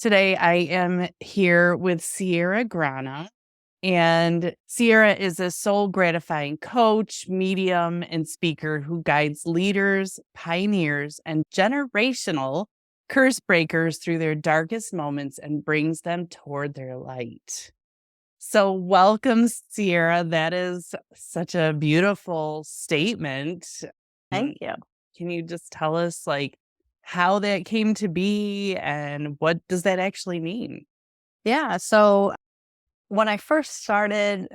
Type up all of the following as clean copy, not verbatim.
Today I am here with Sierra Grana, and Sierra is a soul gratifying coach, medium, and speaker who guides leaders, pioneers, and generational curse breakers through their darkest moments and brings them toward their light. So, welcome, Sierra. That is such a beautiful statement. Thank you. Can you just tell us how that came to be and what does that actually mean? Yeah. So when I first started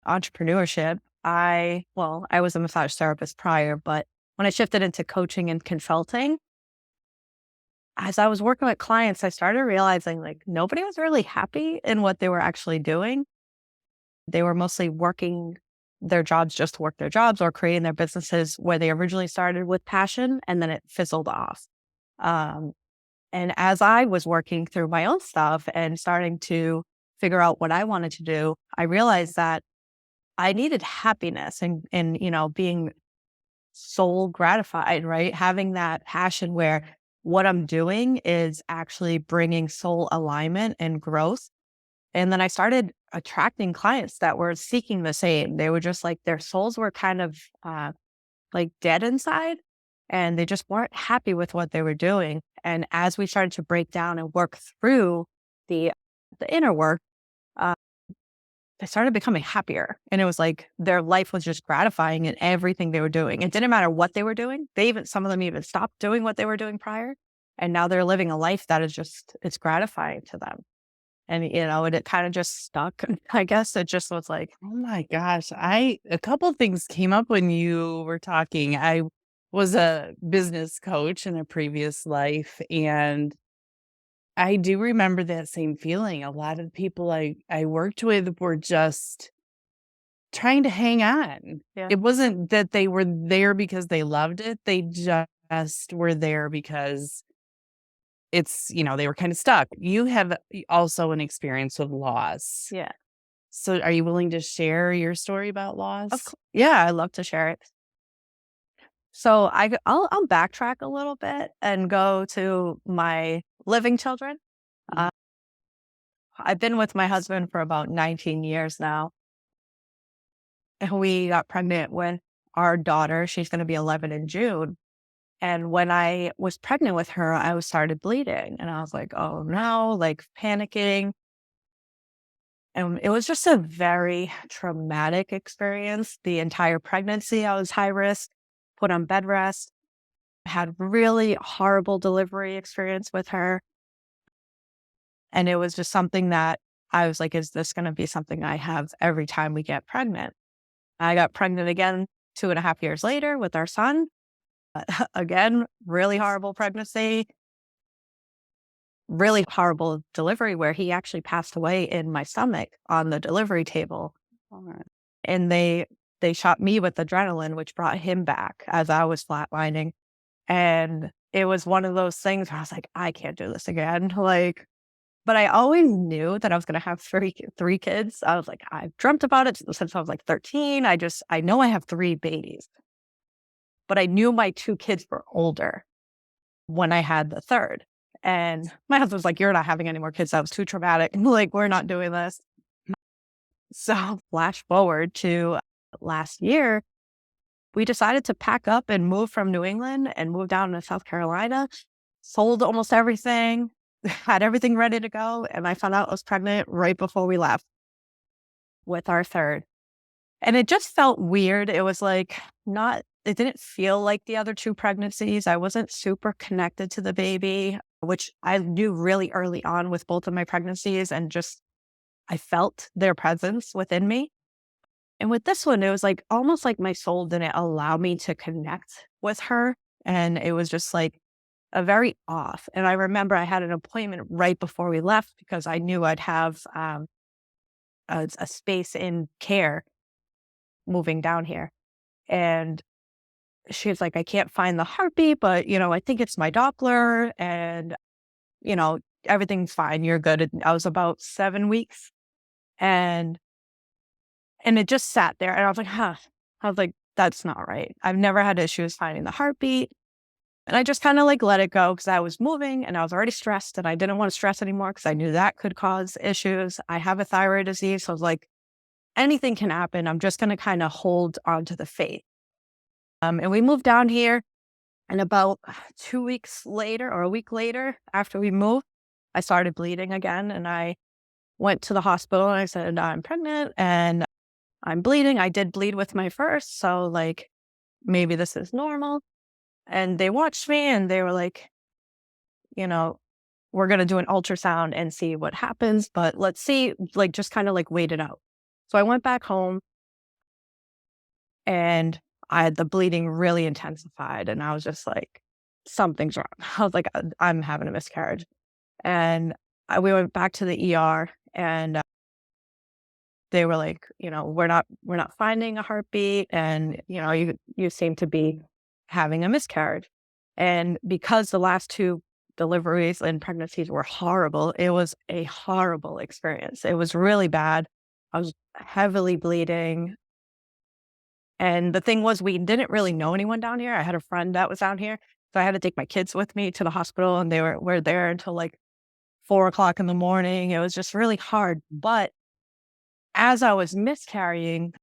entrepreneurship, I was a massage therapist prior, but when I shifted into coaching and consulting, as I was working with clients, I started realizing nobody was really happy in what they were actually doing. They were mostly working their jobs just to work their jobs or creating their businesses where they originally started with passion and then it fizzled off. Um, And as I was working through my own stuff and starting to figure out what I wanted to do, I realized that I needed happiness and being soul gratified, right? Having that passion where what I'm doing is actually bringing soul alignment and growth. And then I started attracting clients that were seeking the same. They were just like their souls were kind of dead inside and they just weren't happy with what they were doing. And as we started to break down and work through the the inner work, uh, they started becoming happier. And it was like their life was just gratifying in everything they were doing. It didn't matter what they were doing. Some of them even stopped doing what they were doing prior. And now they're living a life that is it's gratifying to them. And it kind of just stuck. I guess it just was like, Oh my gosh. A couple things came up when you were talking. I was a business coach in a previous life, and I do remember that same feeling. A lot of people I worked with were just trying to hang on. yeah, It wasn't that they were there because they loved it. They just were there because they were kind of stuck. You have also an experience with loss. yeah. So are you willing to share your story about loss? Yeah, I love to share it. So I'll backtrack a little bit and go to my living children. Mm. Uh, I've been with my husband for about 19 years now, and we got pregnant with our daughter. She's going to be 11 in June. And when I was pregnant with her, I was started bleeding, and I was like, "Oh no!" Like panicking, and it was just a very traumatic experience. The entire pregnancy, I was high risk, put on bed rest, had really horrible delivery experience with her. And it was just something that I was like, is this going to be something I have every time we get pregnant? I got pregnant again 2.5 years later with our son. Again, really horrible pregnancy, really horrible delivery where he actually passed away in my stomach on the delivery table. Alright. And they shot me with adrenaline, which brought him back as I was flatlining. And it was one of those things where I was like, I can't do this again. But I always knew that I was gonna have three kids. I was like, I've dreamt about it since I was like 13. I know I have 3 babies, but I knew my 2 kids were older when I had the 3rd. And my husband was like, "You're not having any more kids. That was too traumatic. Like, we're not doing this." So flash forward to last year, we decided to pack up and move from New England and move down to South Carolina, sold almost everything, had everything ready to go, and I found out I was pregnant right before we left with our 3rd. And it just felt weird. It was like it didn't feel like the other 2 pregnancies. I wasn't super connected to the baby, which I knew really early on with both of my pregnancies and just I felt their presence within me. And with this one, it was like almost like my soul didn't allow me to connect with her. And it was just like a very off. And I remember I had an appointment right before we left because I knew I'd have a space in care moving down here. And she was like, I can't find the heartbeat, but I think it's my Doppler and, you know, everything's fine. You're good. And I was about 7 weeks and, and it just sat there and I was like, huh, I was like, that's not right. I've never had issues finding the heartbeat. And I just kind of like let it go because I was moving and I was already stressed and I didn't want to stress anymore because I knew that could cause issues. I have a thyroid disease. So I was like, anything can happen. I'm just going to kind of hold on to the faith. And we moved down here, and about 2 weeks later or a week later after we moved, I started bleeding again. And I went to the hospital and I said, I'm pregnant and I'm bleeding. I did bleed with my first. So like, maybe this is normal. And they watched me and they were like, you know, we're going to do an ultrasound and see what happens, but let's see, like, just kind of like wait it out. So I went back home and I had the bleeding really intensified. And I was just like, something's wrong. I was like, I'm having a miscarriage. And we went back to the ER and they were like, we're not finding a heartbeat. And, you seem to be having a miscarriage. And because the last two deliveries and pregnancies were horrible, it was a horrible experience. It was really bad. I was heavily bleeding. And the thing was, we didn't really know anyone down here. I had a friend that was down here. So I had to take my kids with me to the hospital and were there until like 4 o'clock in the morning. It was just really hard. But as I was miscarrying,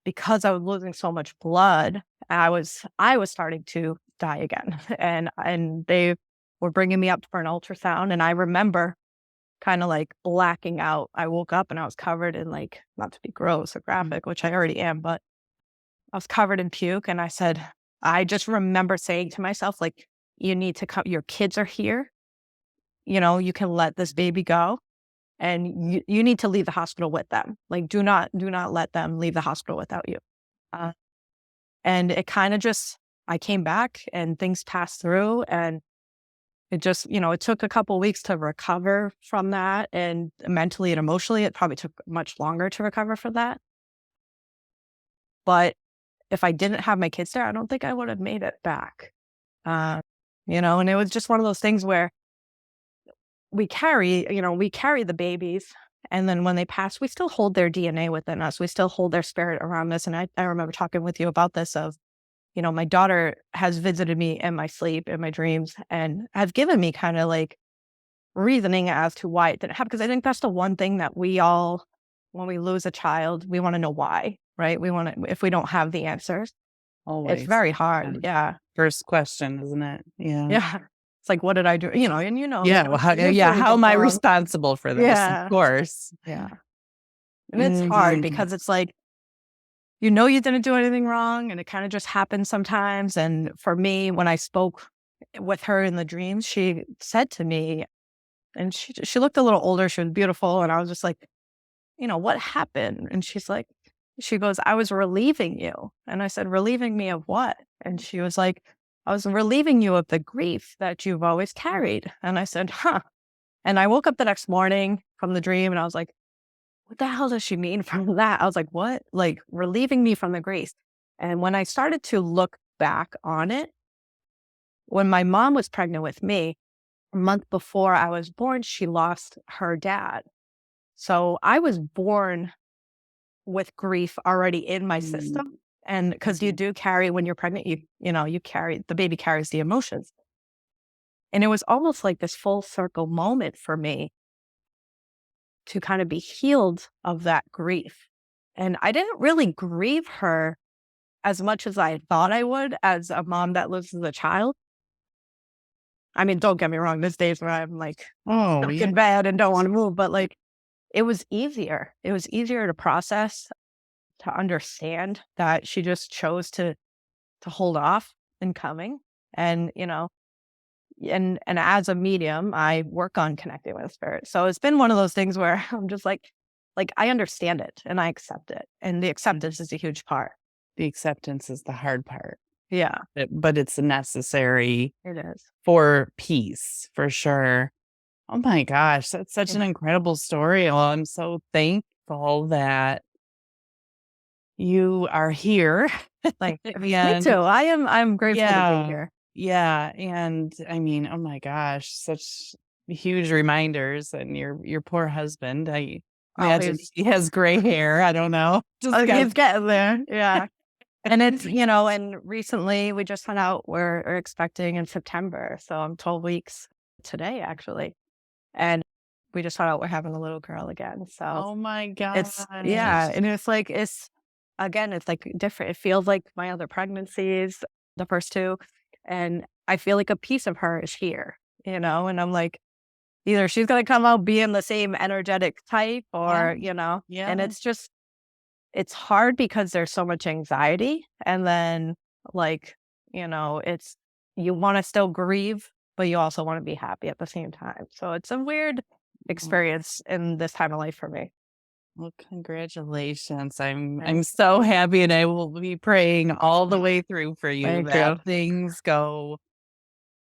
because I was losing so much blood, I was starting to die again. And they were bringing me up for an ultrasound. And I remember kind of like blacking out. I woke up and I was covered in, like, not to be gross or graphic, which I already am, but I was covered in puke. And I just remember saying to myself, like, you need to come, your kids are here. You can let this baby go and you need to leave the hospital with them. Like, do not let them leave the hospital without you. Uh, and it kind of just, I came back and things passed through, and it just, it took a couple weeks to recover from that. And mentally and emotionally, it probably took much longer to recover from that. But if I didn't have my kids there, I don't think I would have made it back. Uh, and it was just one of those things where we carry the babies. And then when they pass, we still hold their DNA within us. We still hold their spirit around us. And I remember talking with you about this of, my daughter has visited me in my sleep, in my dreams, and has given me kind of like reasoning as to why it didn't happen. Because I think that's the one thing that we all, when we lose a child, we want to know why, right? We want to, if we don't have the answers, it's Always. very hard. Yeah. First question, isn't it? Yeah. Yeah. It's like, what did I do? And Yeah. Well, how am I responsible for this? Yeah. Of course. Yeah. And it's hard because it's like, you didn't do anything wrong, and it kind of just happens sometimes. And for me, when I spoke with her in the dreams, she said to me, and she looked a little older, she was beautiful, and I was just like, what happened? And she goes, I was relieving you. And I said, relieving me of what? And she was like, I was relieving you of the grief that you've always carried. And I said, huh. And I woke up the next morning from the dream and I was like, what the hell does she mean from that? I was like, what? Like, relieving me from the grief. And when I started to look back on it, when my mom was pregnant with me, a month before I was born, she lost her dad. So I was born with grief already in my system. And because you do carry, when you're pregnant, you carry, the baby carries the emotions. And it was almost like this full circle moment for me to kind of be healed of that grief. And I didn't really grieve her as much as I thought I would as a mom that loses a child. I mean, don't get me wrong, there's days where I'm like, stuck in bed and don't want to move, but like, it was easier. It was easier to process, to understand that she just chose to hold off in coming. And, and as a medium, I work on connecting with spirit. So it's been one of those things where I'm just like I understand it and I accept it. And the acceptance is a huge part. The acceptance is the hard part. Yeah. But it's necessary. It is. For peace, for sure. Oh my gosh, that's such an incredible story. Well, I'm so thankful that you are here. Me too. I'm grateful to be here. Yeah. And I mean, oh my gosh, such huge reminders. And your poor husband, I imagine he has gray hair. I don't know. He's getting there. Yeah. And it's, and recently we just found out we're expecting in September. So I'm 12 weeks today, actually. And we just found out we're having a little girl again. So Oh my yeah. gosh. And again, it's like different. It feels like my other pregnancies, the first two. And I feel like a piece of her is here, and I'm like, either she's going to come out being the same energetic type Yeah. or, and Yeah. it's hard because there's so much anxiety. And then, like, it's, you want to still grieve, but you also want to be happy at the same time. So it's a weird Oh, experience in this time of life for me. well, congratulations. I'm Thank so happy, and I will be praying all the way through for you thank that you. things go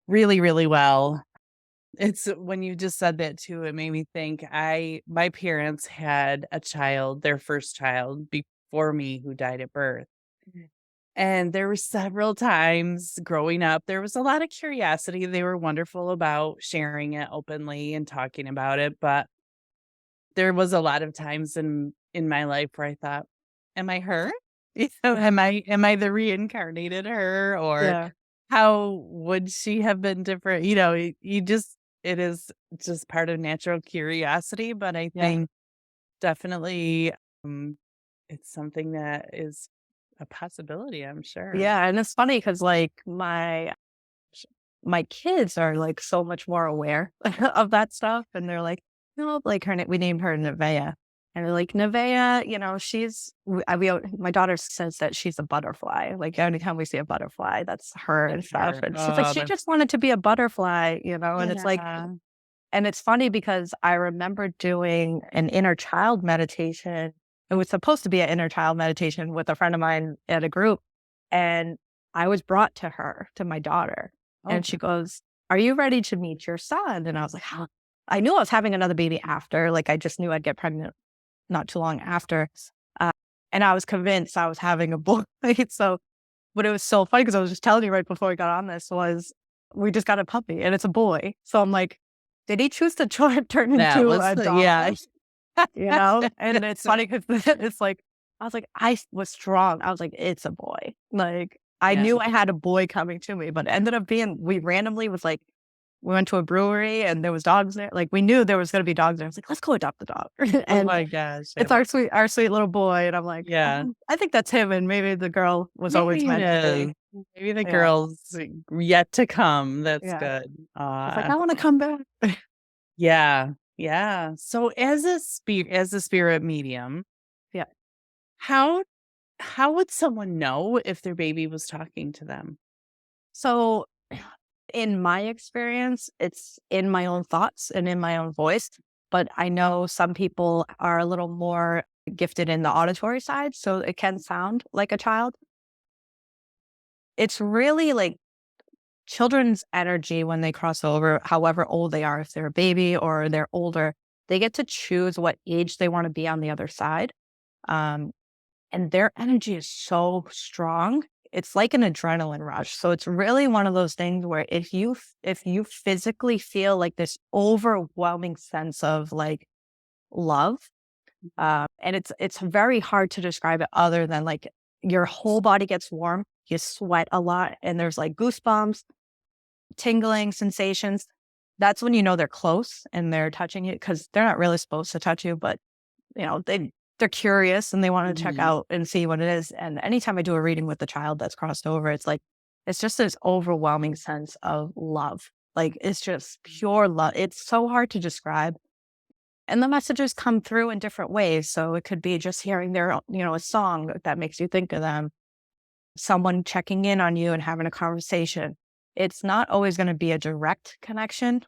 really, really well. It's when you just said that too, it made me think my parents had a child, their first child before me, who died at birth. Mhm. And there were several times growing up, there was a lot of curiosity. They were wonderful about sharing it openly and talking about it, but there was a lot of times in my life where I thought, "Am I her? Am I the reincarnated her? Or Yeah. how would she have been different?" You just it is just part of natural curiosity, but I Yeah. think definitely, um, it's something that is a possibility, I'm sure. Yeah. And it's funny because, like, my kids are, like, so much more aware of that stuff, and they're like, "No," like, we named her Nevaeh, and they're like, "Nevaeh, she's" my daughter says that she's a butterfly, like, anytime we see a butterfly, that's her and That's stuff, her. and she's like, Oh, "She just wanted to be a butterfly," and it's like, yeah. and it's funny because I remember doing an inner child meditation. It was supposed to be an inner child meditation with a friend of mine at a group. And I was brought to her, to my daughter. And Okay. she goes, "Are you ready to meet your son?" And I was like, "Huh." I knew I was having another baby after. Like, I just knew I'd get pregnant not too long after. Uh, and I was convinced I was having a boy. So, but it was so funny because I was just telling you right before we got on this was we just got a puppy and it's a boy. So I'm like, did he choose to turn That into was a the yeah. dog? And it's funny because it's like, I was like, I was strong. I was like, it's a boy. Like, I Yeah. knew I had a boy coming to me, but it ended up being, we randomly was like, we went to a brewery and there was dogs there. Like, we knew there was going to be dogs there. I was like, let's go adopt the dog. Oh And my gosh. it's our sweet little boy. And I'm like, Yeah. I think that's him. And maybe the girl was always Maybe it meant to is. be. Maybe the Yeah. girl's yet to come. That's Yeah. good. I was like, I want to come back. Yeah. Yeah. So as a spirit medium, Yeah. how how would someone know if their baby was talking to them? So, in my experience, it's in my own thoughts and in my own voice. But I know some people are a little more gifted in the auditory side. So it can sound like a child. It's really like children's energy when they cross over, however old they are, if they're a baby or they're older, they get to choose what age they want to be on the other side. Um, and their energy is so strong. It's like an adrenaline rush. So it's really one of those things where if you physically feel like this overwhelming sense of like love, and it's very hard to describe it other than like your whole body gets warm, you sweat a lot, and there's like goosebumps, tingling sensations. That's when you know they're close and they're touching you because they're not really supposed to touch you, but they're curious and they want to check Mhm. out and see what it is. And anytime I do a reading with a child that's crossed over, it's like it's just this overwhelming sense of love. Like it's just pure love. It's so hard to describe. And the messages come through in different ways. So it could be just hearing a song that makes you think of them, someone checking in on you and having a conversation. It's not always going to be a direct connection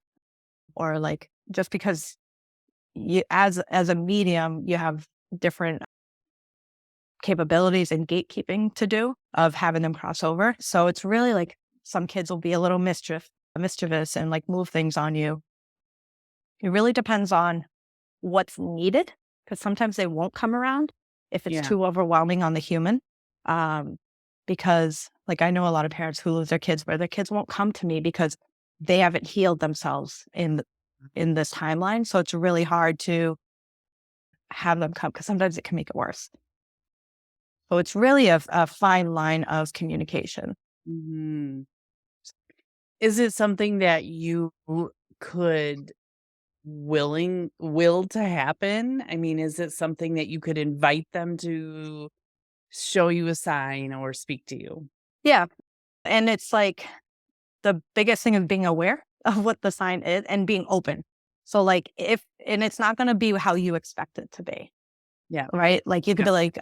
or like just because you as a medium, you have different capabilities and gatekeeping to do of having them cross over. So it's really like some kids will be a little mischievous and like move things on you. It really depends on what's needed because sometimes they won't come around if it's Yeah. too overwhelming on the human. Um, because like I know a lot of parents who lose their kids where their kids won't come to me because they haven't healed themselves in this timeline. So it's really hard to have them come because sometimes it can make it worse. So it's really a fine line of communication. Mhm. Is it something that you could will to happen? I mean, is it something that you could invite them to show you a sign or speak to you? Yeah. And it's like the biggest thing is being aware of what the sign is and being open. So like and it's not going to be how you expect it to be, Yeah. right? Like you could Yeah. be like,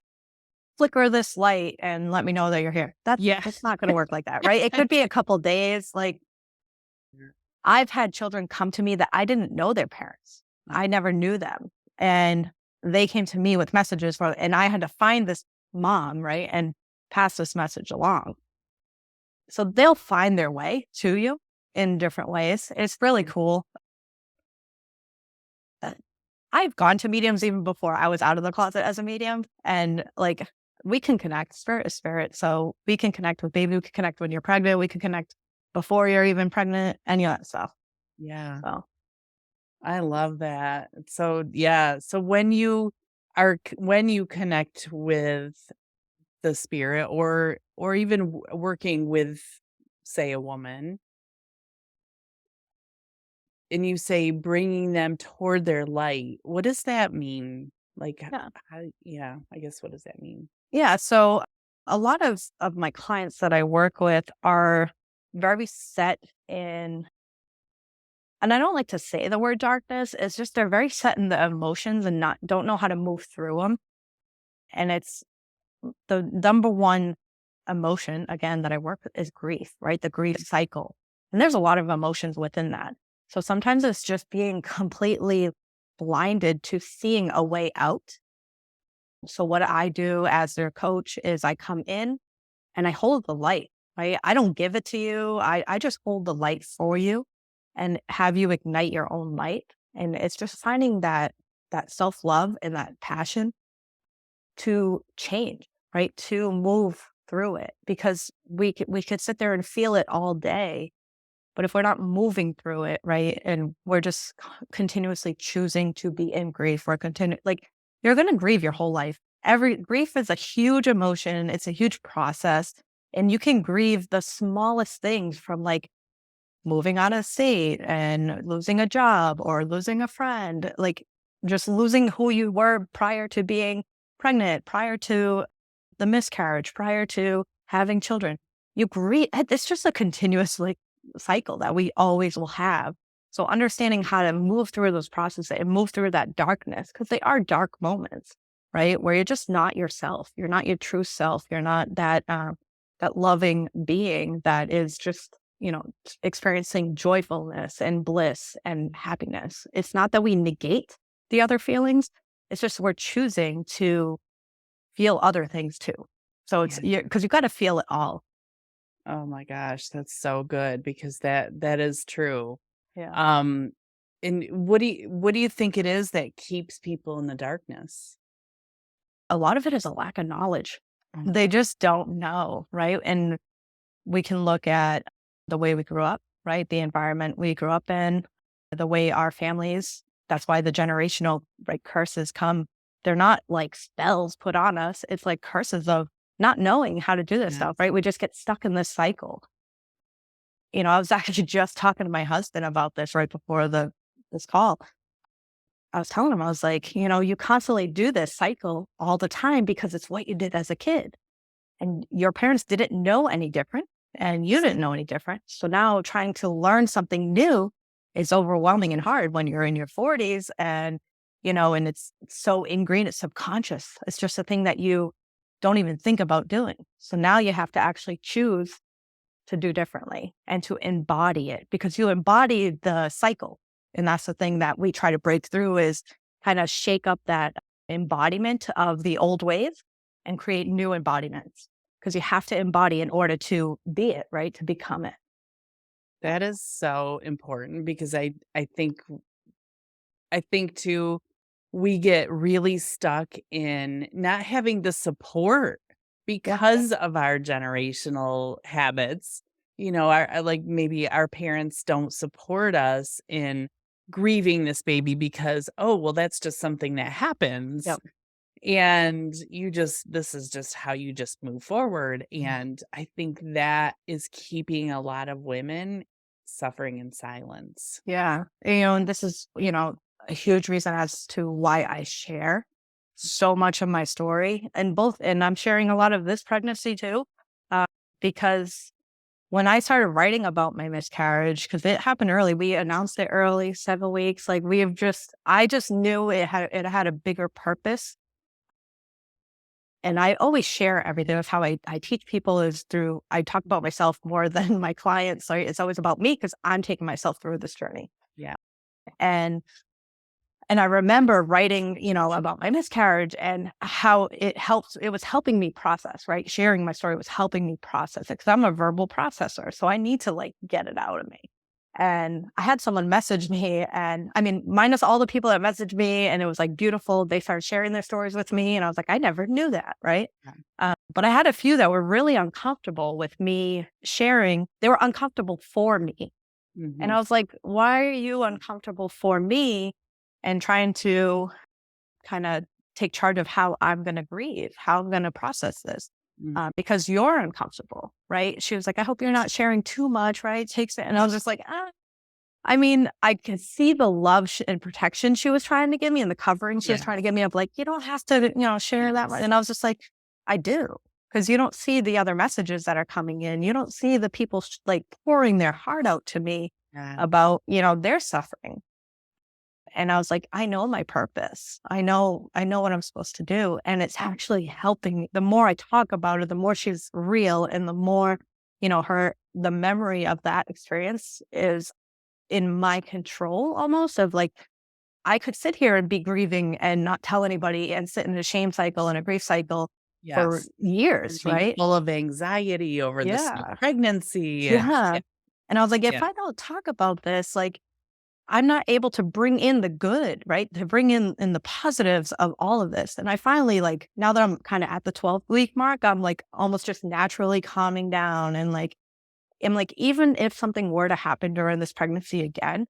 flicker this light and let me know that you're here. Yeah. It's not going to work like that, right? It could be a couple days. Like I've had children come to me that I didn't know their parents. I never knew them. And they came to me with messages and I had to find this mom, right? And pass this message along. So they'll find their way to you in different ways. It's really cool. Uh, I've gone to mediums even before I was out of the closet as a medium. And like we can connect spirit to spirit. So we can connect with baby. We can connect when you're pregnant. We can connect before you're even pregnant, any of that stuff. Yeah. So I love that. So, yeah, so when you connect with the spirit or even working with, say, a woman, and you say bringing them toward their light, what does that mean? Like, yeah. how yeah, I guess what does that mean? Yeah. So a lot of my clients that I work with are very set in, and I don't like to say the word darkness. It's just they're very set in the emotions and not don't know how to move through them. And it's the number one emotion again that I work with is grief, right? The grief cycle. And there's a lot of emotions within that. So sometimes it's just being completely blinded to seeing a way out. So what I do as their coach is I come in and I hold the light, right? I don't give it to you. I just hold the light for you and have you ignite your own light. And it's just finding that self-love and that passion to change, right? To move through it because we could sit there and feel it all day, but if we're not moving through it, right, and we're just continuously choosing to be in grief, we're like you're going to grieve your whole life. Every grief is a huge emotion. It's a huge process, and you can grieve the smallest things from like moving out of state and losing a job or losing a friend, like just losing who you were prior to being pregnant, prior to the miscarriage, prior to having children. You grieve. It's just a continuous like cycle that we always will have. So understanding how to move through those processes and move through that darkness, because they are dark moments, right? Where you're just not yourself. You're not your true self. You're not that loving being that is just, experiencing joyfulness and bliss and happiness. It's not that we negate the other feelings. It's just we're choosing to feel other things too. So it's Yeah. because you got to feel it all. Oh my gosh, that's so good because that is true. Yeah. Um, and what do you think it is that keeps people in the darkness? A lot of it is a lack of knowledge. Mm. They just don't know, right? And we can look at the way we grew up, right? The environment we grew up in, the way our families, that's why the generational like curses come. They're not like spells put on us. It's like curses of not knowing how to do this Yes. stuff, right? We just get stuck in this cycle. I was actually just talking to my husband about this right before this call. I was telling him, I was like, you constantly do this cycle all the time because it's what you did as a kid. And your parents didn't know any different and you didn't know any different. So now trying to learn something new is overwhelming and hard when you're in your 40s and it's so ingrained, it's subconscious. It's just a thing that you don't even think about doing. So now you have to actually choose to do differently and to embody it because you embody the cycle. And that's the thing that we try to break through is kind of shake up that embodiment of the old ways and create new embodiments because you have to embody in order to be it, right? To become it. That is so important because I think too, we get really stuck in not having the support Yeah. because of our generational habits. Like maybe our parents don't support us in grieving this baby because, oh, well, that's just something that happens. Yep. And this is just how you just move forward. And I think that is keeping a lot of women suffering in silence. Yeah. And this is, a huge reason as to why I share so much of my story and I'm sharing a lot of this pregnancy too, uh, because when I started writing about my miscarriage, because it happened early, we announced it early, 7 weeks. Like I just knew it had a bigger purpose. And I always share everything. That's how I teach people is through, I talk about myself more than my clients. So it's always about me because I'm taking myself through this journey. Yeah. And I remember writing, about my miscarriage and how it was helping me process, right? Sharing my story was helping me process it because I'm a verbal processor. So I need to like get it out of me. And I had someone message me, and I mean, minus all the people that messaged me, and it was like beautiful. They started sharing their stories with me, and I was like, I never knew that, right? Yeah. But I had a few that were really uncomfortable with me sharing. They were uncomfortable for me. And Mhm. I was like, why are you uncomfortable for me? And trying to kind of take charge of how I'm going to grieve, how I'm going to process this. Mm. Because you're uncomfortable, right? She was like, I hope you're not sharing too much, right? Takes it. And I was just like, ah. I mean, I could see the love and protection she was trying to give me and the covering she was Yeah. trying to give me of like, you don't have to, share that much. Yes. And I was just like, I do. Because you don't see the other messages that are coming in. You don't see the people like pouring their heart out to me Yeah. about, their suffering. And I was like, I know my purpose. I know what I'm supposed to do. And it's actually helping me. The more I talk about it, the more she's real and the more, the memory of that experience is in my control almost of like, I could sit here and be grieving and not tell anybody and sit in a shame cycle and a grief cycle for Yes. And years, be right? full of anxiety over this new Yeah. pregnancy and Yeah. yeah. And I was like, Yeah. if I don't talk about this, like, I'm not able to bring in the good, right? To bring in the positives of all of this. And I finally like now that I'm kind of at the 12th week mark, I'm like almost just naturally calming down and like I'm like even if something were to happen during this pregnancy again,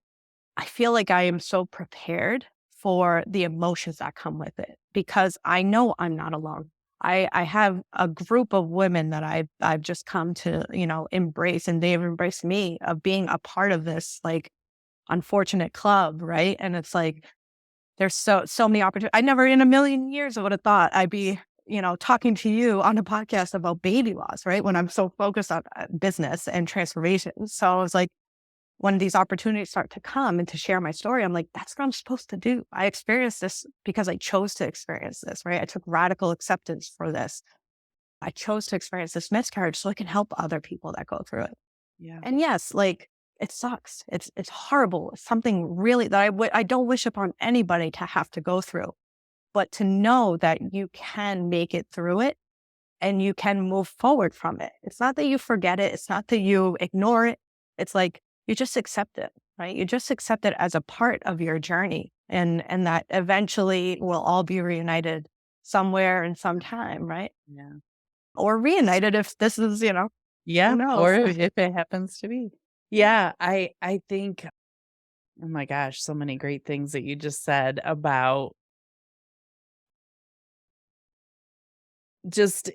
I feel like I am so prepared for the emotions that come with it because I know I'm not alone. I have a group of women that I've just come to, embrace and they've embraced me of being a part of this like unfortunate club, right? And it's like there's so many opportunities. I never in a million years would have thought I'd be, talking to you on a podcast about baby loss, right? When I'm so focused on business and transformation. So I was like, when these opportunities start to come and to share my story, I'm like, that's what I'm supposed to do. I experienced this because I chose to experience this, right? I took radical acceptance for this. I chose to experience this miscarriage so I can help other people that go through it. Yeah. And yes, like it sucks. It's horrible. It's something really that I don't wish upon anybody to have to go through. But to know that you can make it through it and you can move forward from it. It's not that you forget it. It's not that you ignore it. It's like you just accept it, right? You just accept it as a part of your journey and that eventually we'll all be reunited somewhere in some time, right? Yeah. Or reunited if this is, who Yeah, or knows? if it happens to be. Yeah, I think oh my gosh, so many great things that you just said about just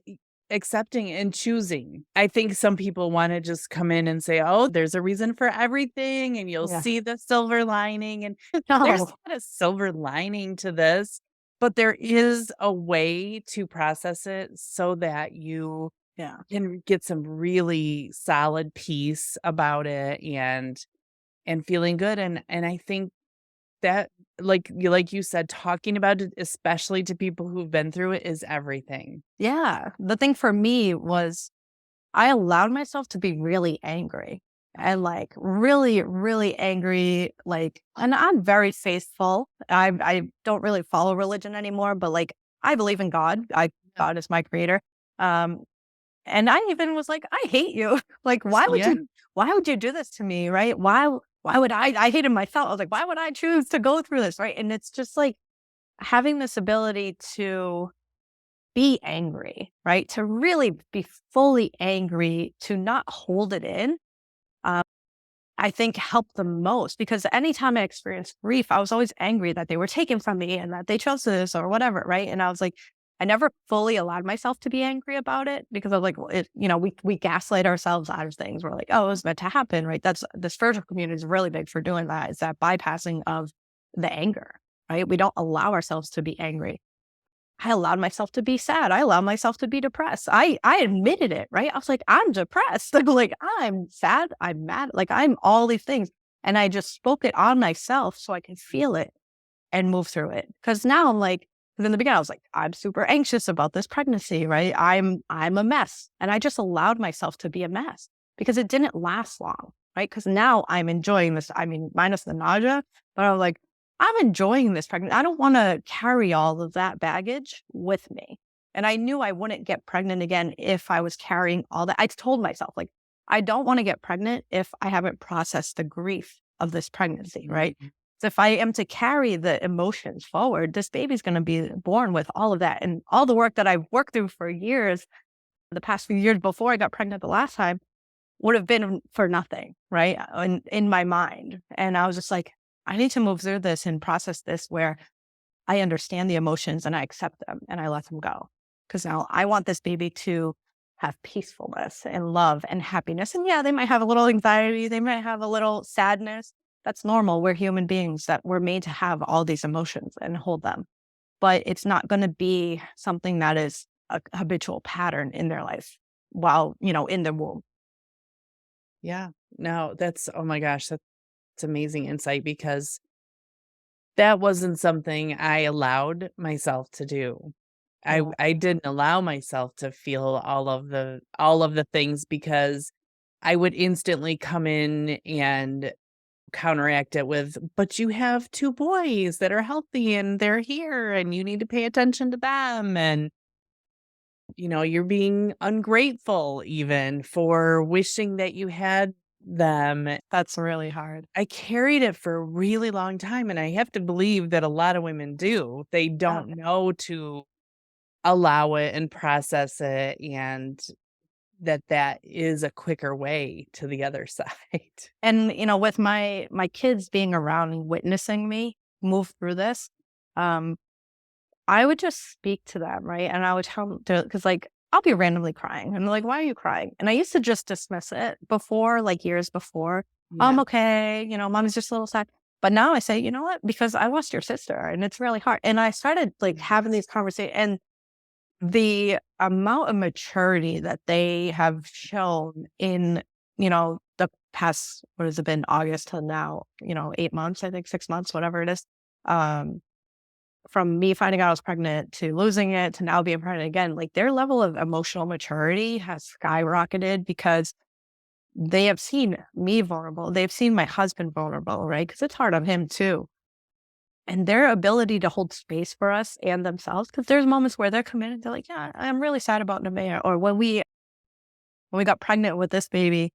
accepting and choosing. I think some people wanna just come in and say, "Oh, there's a reason for everything, and you'll Yeah. see the silver lining," and there's No. not a silver lining to this, but there is a way to process it so that you Yeah. can get some really solid peace about it and feeling good, and I think that, like you said, talking about it, especially to people who've been through it, is everything. Yeah. The thing for me was I allowed myself to be really angry and like really, really angry. Like, and I'm very faithful. I don't really follow religion anymore, but like I believe in God. Yeah. God is my creator. Um, and I even was like, I hate you. Like, Yeah. why would you do this to me? Right? Why would I hated myself. I was like, why would I choose to go through this? Right. And it's just like having this ability to be angry, right? To really be fully angry, to not hold it in. I think helped the most, because anytime I experienced grief, I was always angry that they were taken from me and that they chose this or whatever, right? And I was like, I never fully allowed myself to be angry about it, because I was like, well, we gaslight ourselves out of things. We're like, oh, it was meant to happen, right? That's the spiritual community is really big for doing that. Is that bypassing of the anger, right? We don't allow ourselves to be angry. I allowed myself to be sad. I allowed myself to be depressed. I admitted it, right? I was like, I'm depressed. Like, I'm sad. I'm mad. Like, I'm all these things. And I just spoke it on myself so I can feel it and move through it. Cause now I'm like, 'cause in the beginning, I was like, I'm super anxious about this pregnancy, right? I'm a mess. And I just allowed myself to be a mess because it didn't last long, right? Cause now I'm enjoying this. I mean, minus the nausea, but I'm like, I'm enjoying this pregnancy. I don't want to carry all of that baggage with me. And I knew I wouldn't get pregnant again if I was carrying all that. I told myself, like, I don't want to get pregnant if I haven't processed the grief of this pregnancy, right? So if I am to carry the emotions forward, this baby's going to be born with all of that. And all the work that I've worked through for years, the past few years before I got pregnant the last time, would have been for nothing, right? In my mind. And I was just like, I need to move through this and process this where I understand the emotions and I accept them and I let them go. Because now I want this baby to have peacefulness and love and happiness. And yeah, they might have a little anxiety, they might have a little sadness. That's normal. We're human beings that we're made to have all these emotions and hold them. But it's not going to be something that is a habitual pattern in their life while, in the womb. Yeah. No, that's, oh my gosh, that's amazing insight because that wasn't something I allowed myself to do. I Yeah. I didn't allow myself to feel all of the things because I would instantly come in and counteract it with, "But you have 2 boys that are healthy and they're here and you need to pay attention to them," and, you're being ungrateful even for wishing that you had them. That's really hard. I carried it for a really long time, and I have to believe that a lot of women do. They Yeah. don't know to allow it and process it, and that is a quicker way to the other side. And, with my kids being around and witnessing me move through this, um, I would just speak to them, right? And I would tell them to, because like I'll be randomly crying, and they're like, "Why are you crying?" And I used to just dismiss it before, like years before. I'm Yeah. okay, mommy's just a little sad. But now I say, you know what? Because I lost your sister, and it's really hard. And I started like having these conversations, and the amount of maturity that they have shown in, the past, what has it been, August to now, 8 months, I think 6 months, whatever it is. Um, from me finding out I was pregnant to losing it to now being pregnant again, like their level of emotional maturity has skyrocketed because they have seen me vulnerable. They've seen my husband vulnerable, right? Because it's hard on him too. And their ability to hold space for us and themselves, because there's moments where they're committed. They're like, yeah, I'm really sad about Nevaeh. Or when we got pregnant with this baby,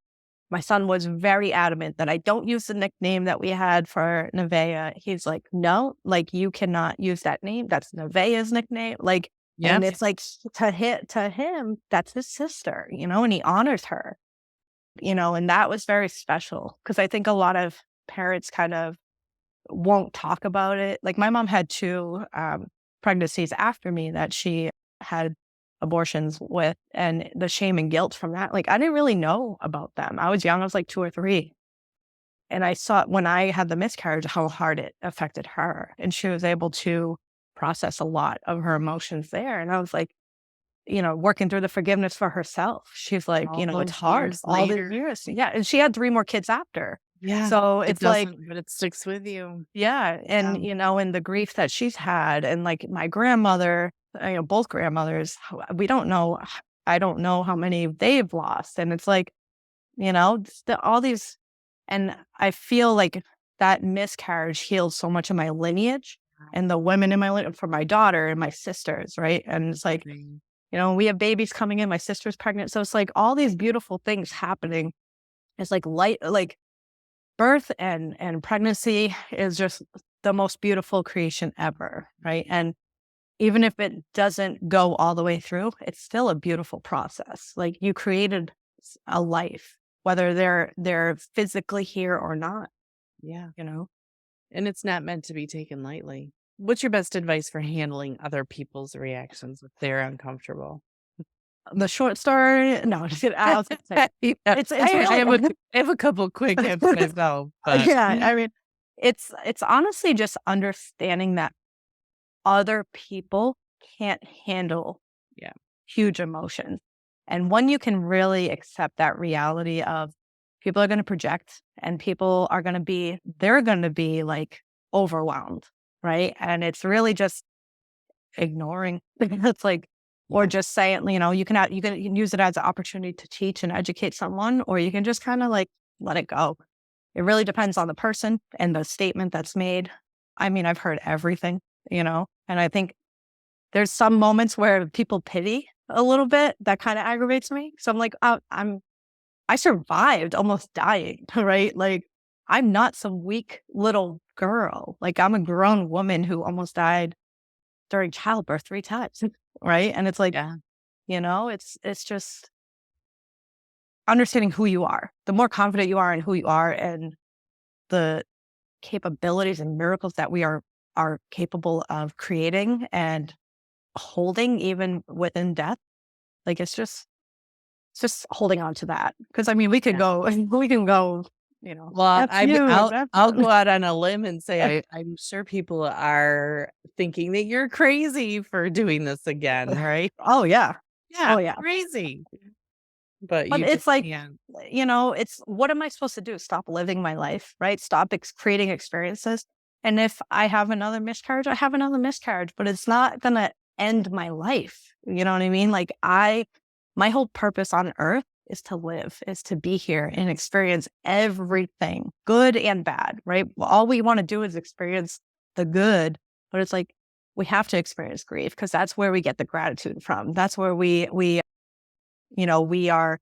my son was very adamant that I don't use the nickname that we had for Nevaeh. He's like, no, like you cannot use that name. That's Nevaeh's nickname. Like, and Yep. it's like to him, that's his sister, and he honors her, and that was very special because I think a lot of parents kind of won't talk about it. Like my mom had two pregnancies after me that she had abortions with, and the shame and guilt from that. Like I didn't really know about them. I was young. I was like 2 or 3. And I saw when I had the miscarriage how hard it affected her. And she was able to process a lot of her emotions there. And I was like, working through the forgiveness for herself. She's like, All it's those hard years all these later. years. Yeah. And she had 3 more kids after. Yeah. So It it's like, doesn't, but it sticks with you. yeah, Yeah. and, and the grief that she's had and, like, my grandmother, both grandmothers, we don't know I don't know how many they've lost, and it's like, all these, and I feel like that miscarriage healed so much of my lineage and the women in my lineage for my daughter and my sisters, right? And it's like, Amazing. we have babies coming in, my sister's pregnant, so it's like all these beautiful things happening. It's like birth and pregnancy is just the most beautiful creation ever, right? And even if it doesn't go all the way through, it's still a beautiful process. Like you created a life whether they're physically here or not, Yeah. you know? And it's not meant to be taken lightly. What's your best advice for handling other people's reactions if they're uncomfortable? The short story, no, just kidding. I was gonna say Yeah, it's I have a couple quick tips myself, but yeah, I mean, it's honestly just understanding that other people can't handle yeah, huge emotions. And when you can really accept that reality of people are going to project and people are going to be, they're going to be like overwhelmed, right? And it's really just ignoring. It's like, or yeah. just saying, you can use it as an opportunity to teach and educate someone, or you can just kind of like let it go. It really depends on the person and the statement that's made. I mean, I've heard everything, and I think there's some moments where people pity a little bit that kind of aggravates me. So I'm like, I survived almost dying, right? Like I'm not some weak little girl. Like I'm a grown woman who almost died during childbirth 3 times, right? And it's like, Yeah. it's just understanding who you are. The more confident you are in who you are and the capabilities and miracles that we are capable of creating and holding even within death. Like it's just holding on to that. Because I mean, we could Yeah. go, we can go, Well, that's you. I'll go out on a limb and say I'm sure people are thinking that you're crazy for doing this again, right? Oh yeah, Yeah, oh yeah. crazy. But But you it's just like, can't. it's what am I supposed to do? Stop living my life, right? Stop creating experiences. And if I have another miscarriage, I have another miscarriage, but it's not gonna end my life. You know what I mean? Like my whole purpose on earth is to live, is to be here and experience everything, good and bad, right? Well, all we want to do is experience the good, but it's like we have to experience grief because that's where we get the gratitude from. That's where we are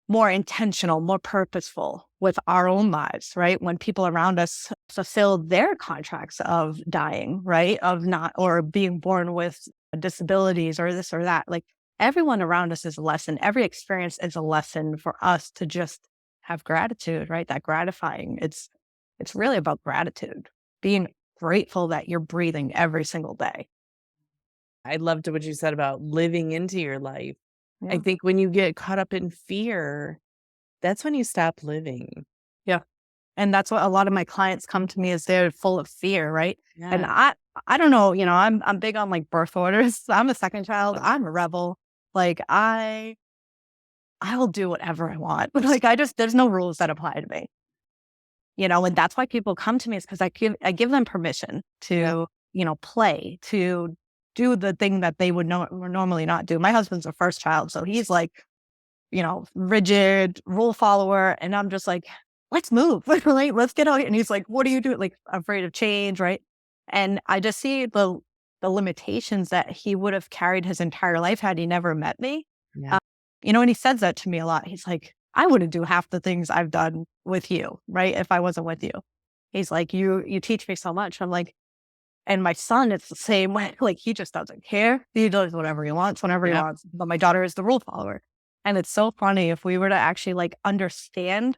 more intentional, more purposeful with our own lives, right? When people around us fulfill their contracts of dying, right? Of not, or being born with disabilities or this or that. Like everyone around us is a lesson. Every experience is a lesson for us to just have gratitude, right? That gratifying. It's really about gratitude, being grateful that you're breathing every single day. I loved what you said about living into your life. I Yeah. think when you get caught up in fear, that's when you stop living. Yeah. And that's what a lot of my clients come to me is they're full of fear, right? And Yeah. I don't know, I'm big on like birth orders. I'm a second child. I'm a rebel. Like I will do whatever I want. Like there's no rules that apply to me. And that's why people come to me is because I give them permission Yeah. to, play, to do the thing that they would normally not do. My husband's a first child, so he's like, rigid rule follower. And I'm just like, let's move, like, let's get out. And he's like, what are you doing? Like, afraid of change, right? And I just see the limitations that he would have carried his entire life had he never met me. Yeah. Um, and he says that to me a lot. He's like, I wouldn't do half the things I've done with you, right? If I wasn't with you. He's like, you teach me so much. I'm like, and my son, it's the same way. Like he just doesn't care. He does whatever he wants, whenever he Yep. wants. But my daughter is the rule follower. And it's so funny if we were to actually like understand,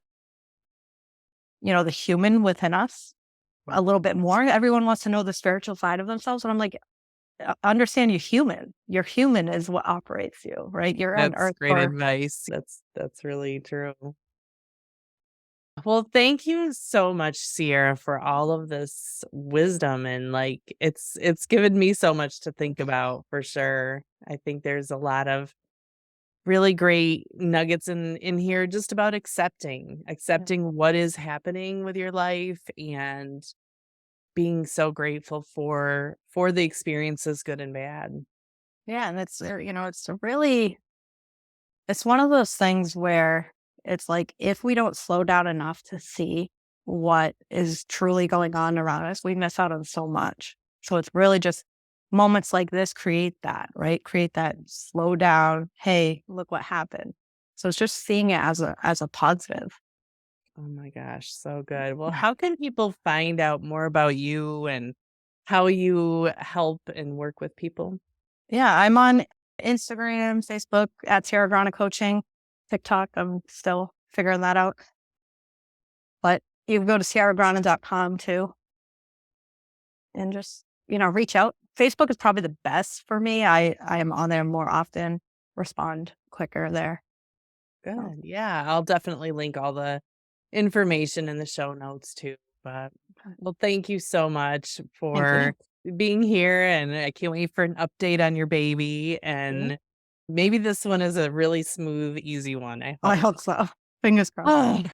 the human within us a little bit more. Everyone wants to know the spiritual side of themselves. And I'm like, understand you're human. Your human is what operates you, right? You're on That's earth great for, advice. That's really true. Well, thank you so much, Sierra, for all of this wisdom and like it's given me so much to think about for sure. I think there's a lot of really great nuggets in here just about accepting what is happening with your life and being so grateful for the experiences, good and bad. yeah. And it's one of those things where it's like, if we don't slow down enough to see what is truly going on around us, we miss out on so much. So it's really just moments like this create that, right? Create that slow down. Hey, look what happened. So it's just seeing it as a positive. Oh my gosh, so good. Well, how can people find out more about you and how you help and work with people? Yeah, I'm on Instagram, Facebook at sierragranacoaching, TikTok. I'm still figuring that out. But you can go to sierragranacoaching too and just, reach out. Facebook is probably the best for me. I am on there more often, respond quicker there. So, Good. Yeah, I'll definitely link all the information in the show notes too. But well, thank you so much thank you. for being here, and I can't wait for an update on your baby. Yeah. And maybe this one is a really smooth, easy one. I I hope. hope so. Fingers crossed.